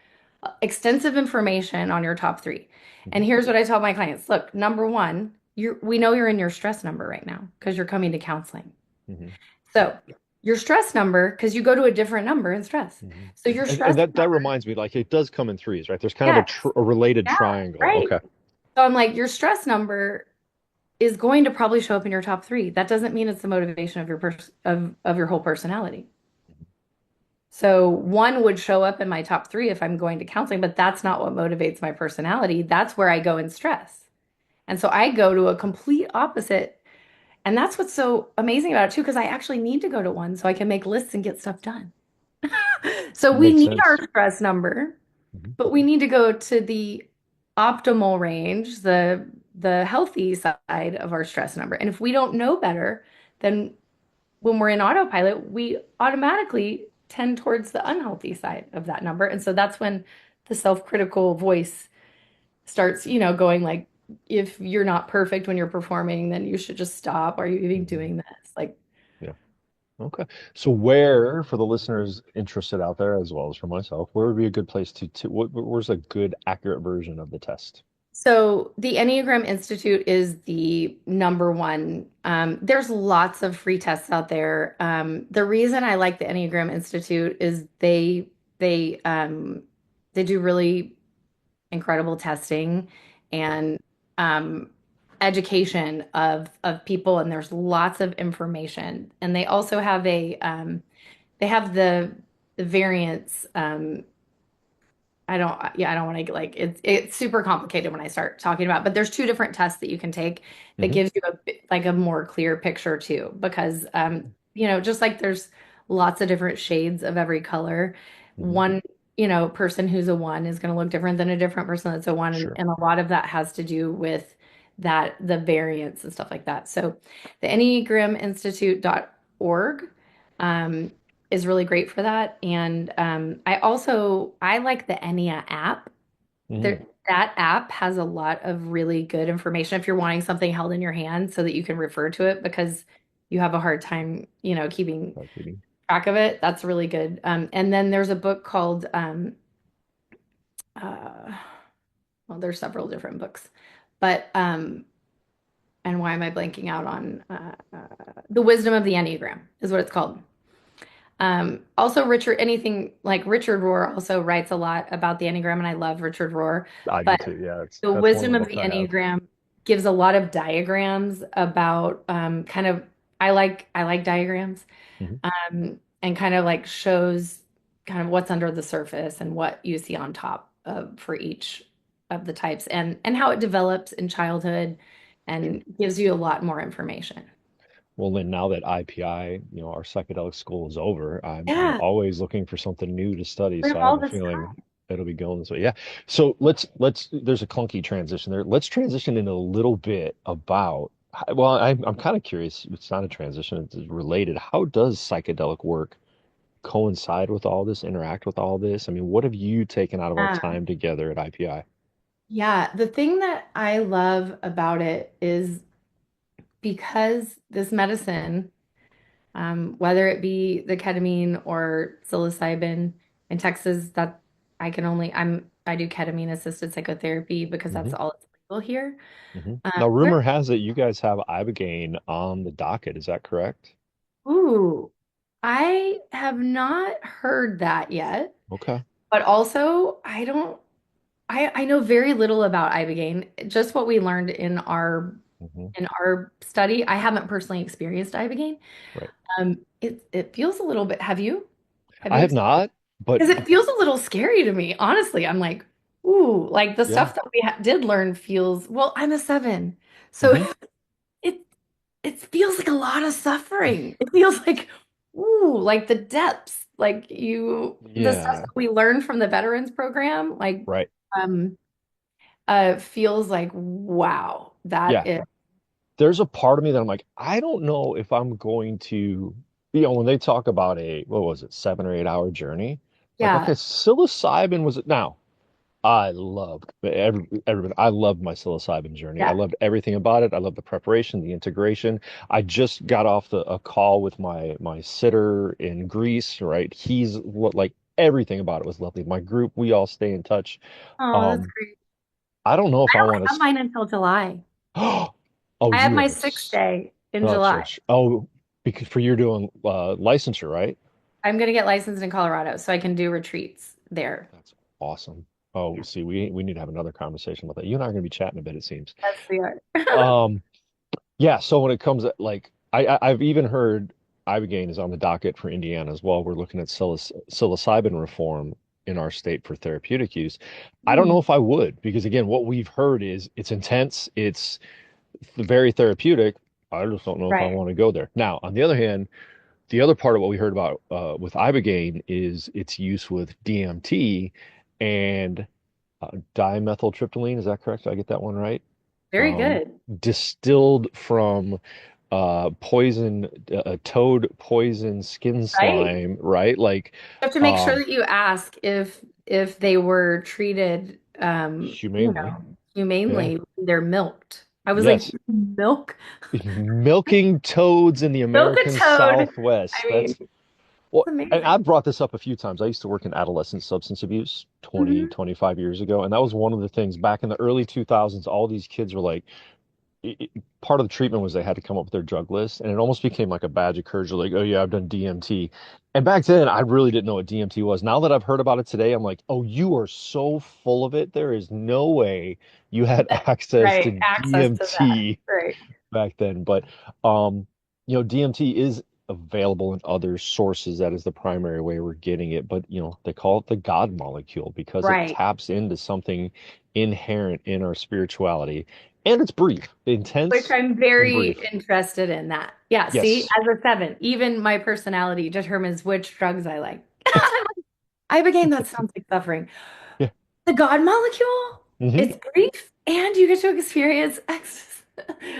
extensive information on your top three. hmm And here's what I tell my clients. Look, number one, we know you're in your stress number right now because you're coming to counseling. hmm So your stress number, because you go to a different number in stress. hmm So your And stress that number, reminds me, like, it does come in threes, right? There's kind of yeah, a related yeah, triangle. right. Okay. So I'm like, your stress number is going to probably show up in your top three. That doesn't mean it's the motivation of of your whole personality. So one would show up in my top three if I'm going to counseling, but that's not what motivates my personality. That's where I go in stress. And so I go to a complete opposite. And that's what's so amazing about it too, because I actually need to go to one so I can make lists and get stuff done. So we Makes need our sense. stress number, hmm but we need to go to the optimal range, the healthy side of our stress number. And if we don't know better, then when we're in autopilot, we automatically tend towards the unhealthy side of that number. And so that's when the self-critical voice starts, going like, if you're not perfect when you're performing, then you should just stop. Are you even hmm doing this? Like, Yeah. Okay. So where, for the listeners interested out there, as well as for myself, where would be a good place where's a good, accurate version of the test? so the Enneagram Institute is the number one. There's lots of free tests out there. The reason I like the Enneagram Institute is they do really incredible testing and um, education of people, and there's lots of information. And they also have they have the variants. I don't want to like it's super complicated when I start talking about, but there's two different tests that you can take that hmm gives you like a more clear picture too, because just like there's lots of different shades of every color, hmm one, person who's a one is going to look different than a different person that's a one, and, Sure. and a lot of that has to do with the variants and stuff like that. So the enneagraminstitute.org um, is really great for that. And I like the Ennea app. hmm That app has a lot of really good information if you're wanting something held in your hand so that you can refer to it because you have a hard time, keeping Repeating. track of it. That's really good. And then there's a book called uh, well, there's several different books, But and why am I blanking out on the wisdom of the Enneagram is what it's called. Also, anything like Richard Rohr also writes a lot about the Enneagram, and I love Richard Rohr. I do But too. Yeah, the that's one of wisdom the of books the I have. Enneagram gives a lot of diagrams about kind of I like diagrams Hmm. and kind of like shows kind of what's under the surface and what you see on top of for each of the types and how it develops in childhood and gives you a lot more information. Well, then now that IPI, our psychedelic school is over, I'm Yeah, always looking for something new to study. we So have I have all a this feeling time. it'll be going this way. Yeah. So let's there's a clunky transition there. Let's transition in a little bit about well, I'm kind of curious. It's not a transition, it's related. How does psychedelic work coincide with all this, interact with all this? I mean, what have you taken out of our Yeah. time together at IPI? Yeah, the thing that I love about it is because this medicine, whether it be the ketamine or psilocybin in Texas, that I do ketamine assisted psychotherapy because Hmm. that's all it's legal here. Now, Where, rumor has it you guys have Ibogaine on the docket. Is that correct? ooh, I have not heard that yet, Okay. but also I know very little about ibogaine, just what we learned Hmm. in our study. I haven't personally experienced ibogaine. Right. It feels a little bit. Have I you? have not, but Because it feels a little scary to me, honestly. I'm like, ooh, like the yeah. stuff that we did learn feels. Well, I'm a seven, so Hmm. it it feels like a lot of suffering. It feels like, ooh, like the depths, the stuff Yeah. that we learned from the veterans program, Right. um, feels like wow, that Yeah. is, There's a part of me that I'm like, I don't know if I'm going to, when they talk about what was it, 7 or 8 hour journey, like, okay, yeah, psilocybin was it now? I loved everybody. I loved my psilocybin journey. I yeah. loved everything about it. I loved the preparation, the integration. I just got off a call with my sitter in Greece, right? He's what like everything about it was lovely. My group, we all stay in touch. Oh, that's Um, great. I don't know I if I want don't have to. mine until July. Oh, I have you my have sixth day in such July. a because for you're doing licensure, right? I'm going to get licensed in Colorado so I can do retreats there. That's awesome. Oh, Yeah, see, we need to have another conversation about that. You and I are going to be chatting a bit, it seems. that's the art. Um, yeah. So when it comes to like, I've even heard Ibogaine is on the docket for Indiana as well. We're looking at psilocybin reform in our state for therapeutic use. I don't know Hmm. if I would because again, what we've heard is it's intense, it's very therapeutic. I just don't know if I Right. want to go there. Now, on the other hand, the other part of what we heard about with ibogaine is its use with DMT and dimethyltryptamine. Is that correct? Did I get that one right? Very Um, good. Distilled from poison, toad poison skin Right. slime, right? Like You have to make sure um, that you ask if they were treated humanely. Yeah. humanely. They're milked. I was like, Yes. milk? Milking toads in the Milk a American toad. Southwest. I mean, That's it's well, and amazing. I've brought this up a few times. I used to work in adolescent substance abuse Hmm. 25 years ago, and that was one of the things back in the early 2000s. All these kids were like, part of the treatment was they had to come up with their drug list, and it almost became like a badge of courage. Like, oh yeah, I've done DMT. And back then, I really didn't know what DMT was. Now that I've heard about it today, I'm like, oh, you are so full of it. There is no way you had access to Right. Access to that. DMT Right. back then. But um, DMT is available in other sources. That is the primary way we're getting it. But they call it the God molecule because it Right. taps into something inherent in our spirituality. And it's brief, Which intense I'm and very brief. interested in that. Yeah, see, Yes. as a seven, even my personality determines which drugs I like. Ibogaine, that sounds like suffering. Yeah. The God molecule, Hmm. it's brief and you get to experience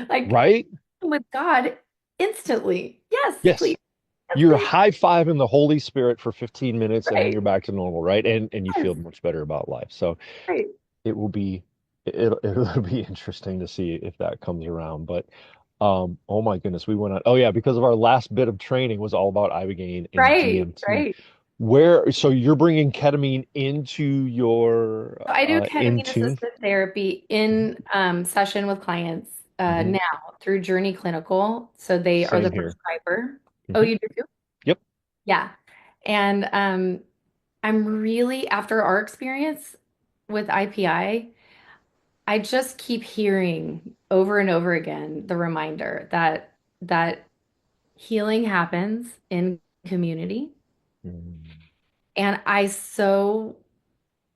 like Right? with God instantly. Yes, please. Yes. Yes, You're please. high-fiving the Holy Spirit for 15 minutes and then Right. you're back to normal, right? And you Yes. feel much better about life. So Right. it will be it'll be interesting to see if that comes around. But oh my goodness, we went on. Oh yeah, because of our last bit of training was all about ibogaine and Right. DMT. Right. So you're bringing ketamine into your So I do in ketamine tune. assisted therapy in session with clients Hmm. now through Journey Clinical. So they are the Same here. prescriber. Oh, Hmm. you do too? Yep. Yeah. And I'm really, after our experience with I just keep hearing over and over again the reminder that healing happens in community. Mm. And I so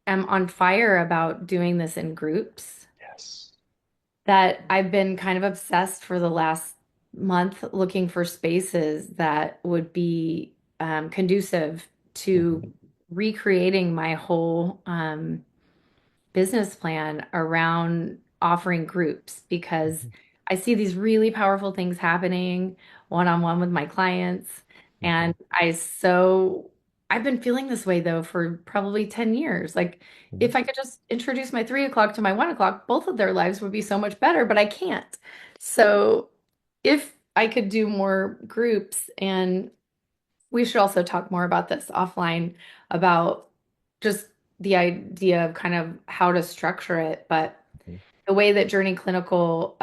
am on fire about doing this in groups Yes. that I've been kind of obsessed for the last month looking for spaces that would be conducive to Hmm. recreating my whole business plan around offering groups because Hmm. I see these really powerful things happening one-on-one with my clients. Hmm. And I've been feeling this way though for probably 10 years. Like Hmm. if I could just introduce my 3 o'clock to my 1 o'clock, both of their lives would be so much better, but I can't. So if I could do more groups, and we should also talk more about this offline about just the idea of kind of how to structure it. But the way that Journey Clinical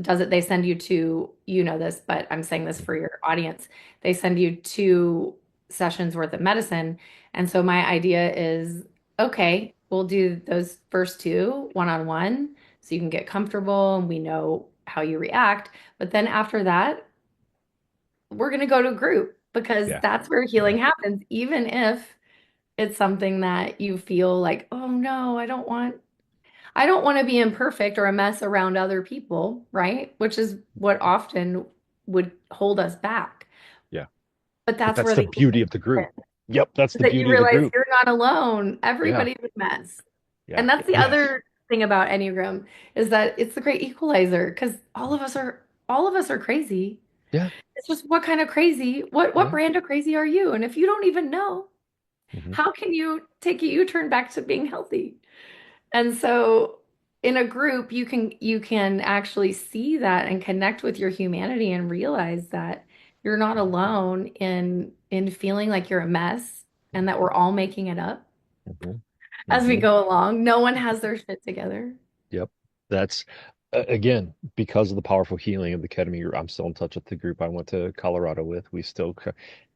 does it, they send you to, you know this, but I'm saying this for your audience. They send you 2 sessions worth of medicine. And so my idea is, okay, we'll do those first two one-on-one so you can get comfortable and we know how you react. But then after that, we're going to go to group because Yeah. that's where Yeah. healing happens, even if it's something that you feel like, oh no, I don't want to be imperfect or a mess around other people, right? Which is what often would hold us back. Yeah. But But that's that's where the the beauty of the group. Yep. That's the that you beauty of the realize group. you're not alone. Yeah. Everybody's a mess. Yeah. And that's the Yes. other thing about Enneagram is that it's the great equalizer because all of us are crazy. Yeah. It's just what kind of crazy, what Yeah. brand of crazy are you? And if you don't even know, Hmm. how can you take a U-turn back to being healthy? And so in a group, you can actually see that and connect with your humanity and realize that you're not alone in feeling like you're a mess and that we're all making it up Hmm. as we Hmm. go along. No one has their shit together. Yep. That's again because of the powerful healing of the ketamine. I'm still in touch with the group I went to Colorado with.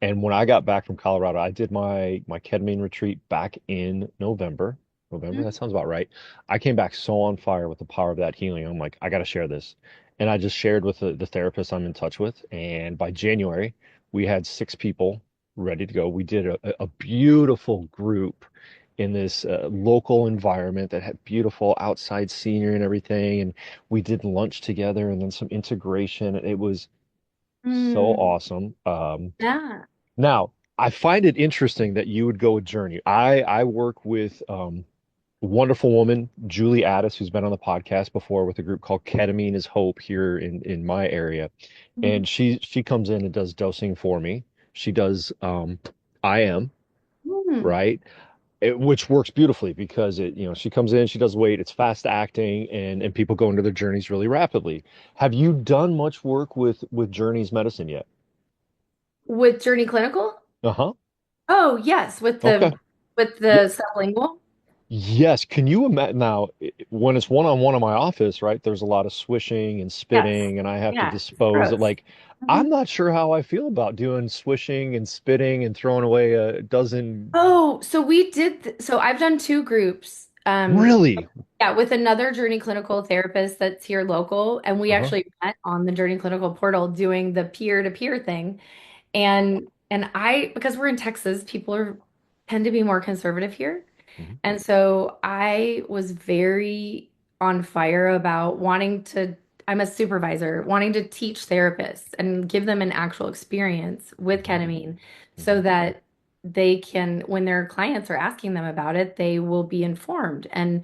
And when I got back from Colorado, I did my ketamine retreat back in November. November, that Mhm. sounds about right. I came back so on fire with the power of that healing. I'm like, I got to share this. And I just shared with the therapist I'm in touch with. And by January, we had 6 people ready to go. We did a beautiful group in this local environment that had beautiful outside scenery and everything. And we did lunch together and then some integration. It was so Mm, awesome. yeah. Now, I find it interesting that you would go a journey. I work with a wonderful woman, Julie Addis, who's been on the podcast before with a group called Ketamine is Hope here in my area. Mhm. And she comes in and does dosing for me. She does IM, Mm. right? Which works beautifully because she comes in, she does weight, it's fast acting, and people go into their journeys really rapidly. Have you done much work with Journey's medicine yet? With Journey Clinical? Uh-huh. Oh, yes, Okay. with Yeah. the sublingual. Yes. Can you imagine now when it's one-on-one in my office, right? There's a lot of swishing and Yes. spitting, and I have to Yeah, it's dispose of gross. like I'm not sure how I feel about doing swishing and spitting and throwing away a dozen. Oh, so so I've done 2 groups. Really? Yeah, with another Journey Clinical therapist that's here local, and we Uh-huh. actually met on the Journey Clinical portal doing the peer-to-peer thing. And because we're in Texas, people are tend to be more conservative here. Hmm. And so I was very on fire about I'm a supervisor, wanting to teach therapists and give them an actual experience with Hmm. ketamine Hmm. so that they can, when their clients are asking them about it, they will be informed and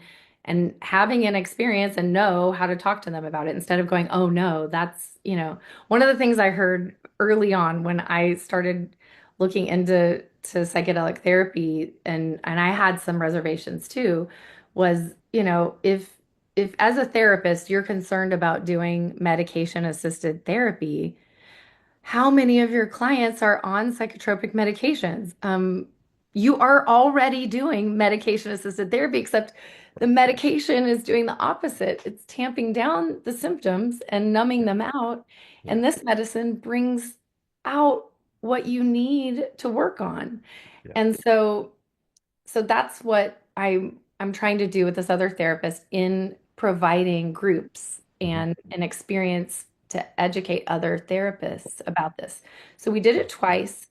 having an experience and know how to talk to them about it instead of going, oh no, one of the things I heard early on when I started looking into psychedelic therapy and I had some reservations too was, if as a therapist you're concerned about doing medication assisted therapy, how many of your clients are on psychotropic medications? You are already doing medication assisted therapy, except the medication is doing the opposite. It's tamping down the symptoms and numbing Yeah, them out. yeah, And this medicine brings out what you need to work on. yeah. And so that's what I'm trying to do with this other therapist in providing groups Hmm. and an experience to educate other therapists about this. So we did it twice,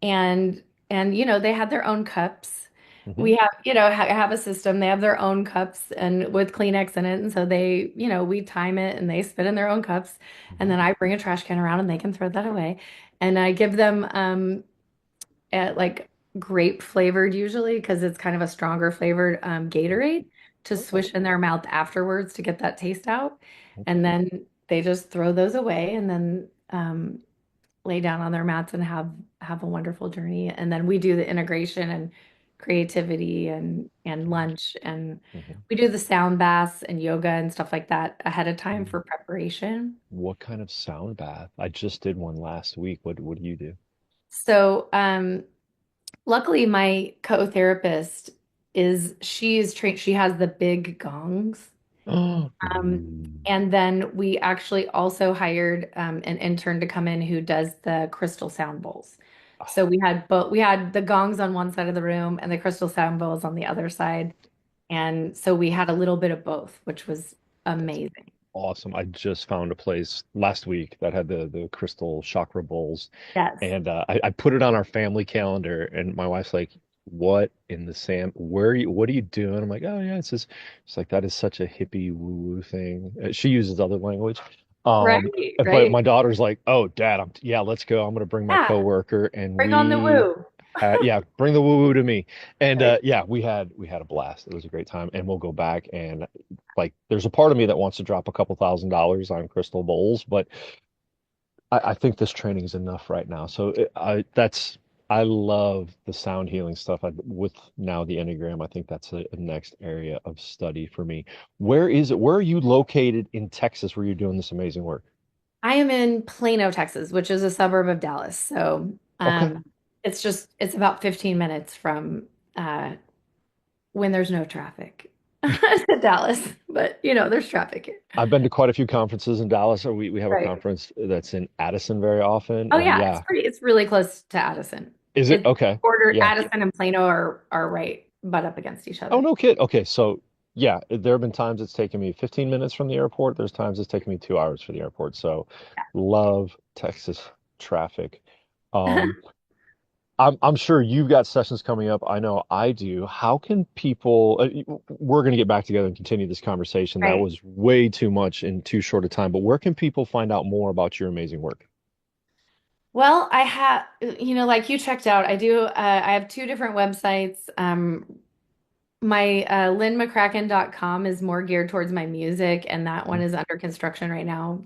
and they had their own cups. Hmm. We have, have a system. They have their own cups and with Kleenex in it. And so they, we time it and they spit in their own cups. And Hmm. then I bring a trash can around and they can throw that away. And I give them at like grape flavored usually because it's kind of a stronger flavored Gatorade to Okay. swish in their mouth afterwards to get that taste out. And Okay. then they just throw those away and then lay down on their mats and have a wonderful journey. And then we do the integration and creativity and lunch and Hmm. we do the sound baths and yoga and stuff like that ahead of time Hmm. for preparation. What kind of sound bath? I just did one last week. What do you do? So, luckily, my co-therapist she's trained, she has the big gongs. Um, Ooh. and then we actually also hired an intern to come in who does the crystal sound bowls. So Ah, we had the gongs on one side of the room and the crystal sound bowls on the other side. And so we had a little bit of both, which was that's amazing. awesome. I just found a place last week that had the crystal chakra bowls, Yes. and I put it on our family calendar. And my wife's like, "What in the Sam? Where are you? What are you doing?" I'm like, "Oh yeah, it's just." It's like that is such a hippie woo woo thing. She uses other language. Um, Right, but right. my daughter's like, "Oh, Dad, yeah, let's go. I'm gonna bring my Yeah. coworker, and Bring on the we woo. had yeah, bring the woo woo to me." And Right. yeah, we had a blast. It was a great time, and we'll go back and like there's a part of me that wants to drop a couple $1,000s on crystal bowls, but I think this training is enough right now. So I love the sound healing stuff. With now the Enneagram, I think that's a next area of study for me. Where is it? Where are you located in Texas where you're doing this amazing work? I am in Plano, Texas, which is a suburb of Dallas. So Okay. it's about 15 minutes from uh, when there's no traffic to Dallas. But there's traffic here. I've been to quite a few conferences in Dallas. Or we have a Right. conference that's in Addison very often. Oh And yeah, yeah, it's really close to Addison. is it? It's Okay. border Yeah. Addison and Plano are right butt up against each Oh, other. no kid. Okay. So yeah, there have been times it's taken me 15 minutes from the airport. There's times it's taken me 2 hours for the airport. So love Texas traffic. Um, I'm sure you've got sessions coming up. I know I do. How can people, we're going to get back together and continue this conversation. That Right. was way too much in too short a time, but where can people find out more about your amazing work? Well, I have, like you checked out, I have two different websites. My lynnmccracken.com is more geared towards my music, and that one Mhm. is under construction right now.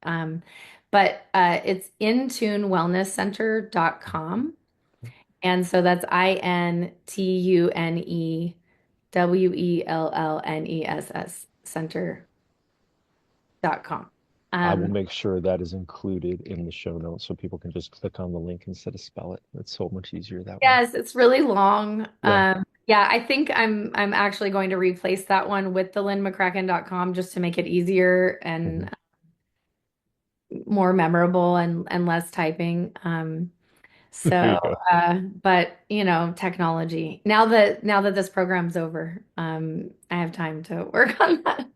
Um, but it's intunewellnesscenter.com. And so that's INTUNEWELLNESS center.com. I will Um, make sure that is included in the show notes so people can just click on the link instead of spell it. It's so much easier that way. yes, it's really long. Yeah. Yeah, I think I'm actually going to replace that one with the lynnmccracken.com just to make it easier Hmm. and more memorable and less typing. There So, you go. but technology. Now that this program's over, I have time to work on that.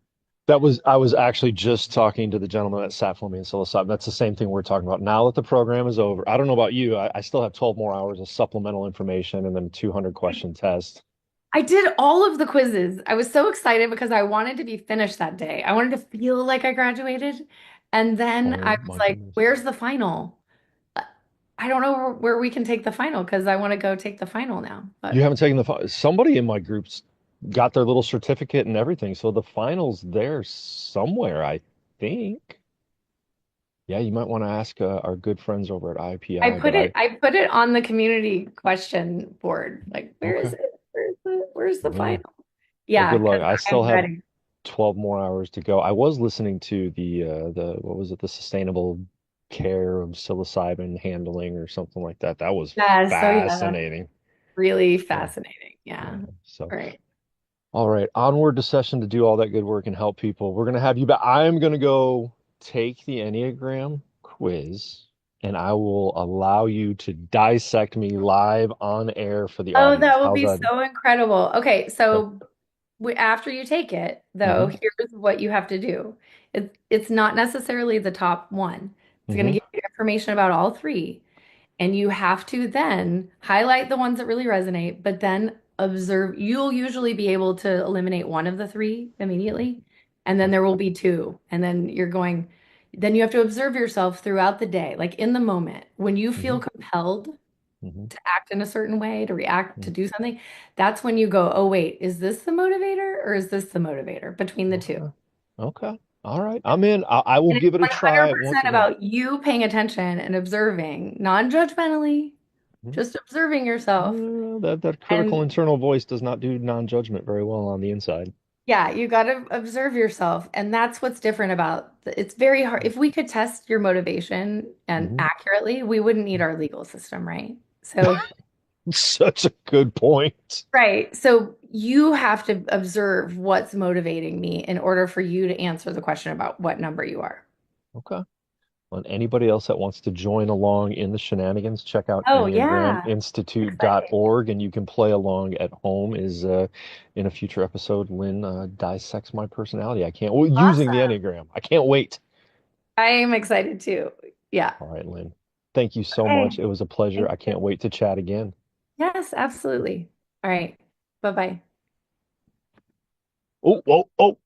I was actually just talking to the gentleman that sat for me in psilocybin. That's the same thing we're talking about. Now that the program is over, I don't know about you. I still have 12 more hours of supplemental information and then a 200 question test. I did all of the quizzes. I was so excited because I wanted to be finished that day. I wanted to feel like I graduated. And then I Oh was my like, goodness. where's the final? I don't know where we can take the final because I want to go take the final now. You But haven't taken somebody in my group's got their little certificate and everything. So the final's there somewhere, I think. Yeah, you might want to ask our good friends over at I IPI, but put it I put it on the community question board. Like, where is okay. it? Where's the Yeah. final? Well, Yeah, good luck. because I still I'm have ready. 12 more hours to go. I was listening to the what was it, the sustainable. care of psilocybin handling or something like that. That was Yeah, so yeah, that's fascinating. really Yeah. fascinating. Yeah. Yeah. So, Right. all right, onward to session to do all that good work and help people. We're gonna have you back. I'm gonna go take the Enneagram quiz, and I will allow you to dissect me live on air for the Oh, audience. that would How's be that? so incredible. Okay, Okay. so after you take it, though, Mm-hmm. here's what you have to do. It's not necessarily the top one. It's going to Mm-hmm. give you information about all three. And you have to then highlight the ones that really resonate, but then observe. You'll usually be able to eliminate one of the three immediately, and then there will be two. And then you have to observe yourself throughout the day, like in the moment. When you Mm-hmm. feel compelled Mm-hmm. to act in a certain way, to react, Mm-hmm. to do something, that's when you go, oh, wait, is this the motivator or is this the motivator between the two? Okay. Okay. All right. I'm in. I will And it's give it a try once 100% again. about you paying attention and observing, non-judgmentally, Mhm. just observing yourself. That critical And internal voice does not do non-judgment very well on the inside. yeah, you got to observe yourself. And that's what's different about it's very hard. If we could test your motivation and Hmm. accurately, we wouldn't need our legal system, right? So, Such a good point. right. So you have to observe what's motivating me in order for you to answer the question about what number you are. Okay. And anybody else that wants to join along in the shenanigans, check out Oh, yeah. Exciting. enneagraminstitute.org and you can play along at home is in a future episode, Lynn dissects my personality. I can't, well, using the Awesome. Enneagram. I can't wait. I am excited too. Yeah. All right, Lynn. Thank you so much. Okay. It was a pleasure. Thank I you. can't wait to chat again. Yes, absolutely. All right. Bye-bye. Oh, oh, oh.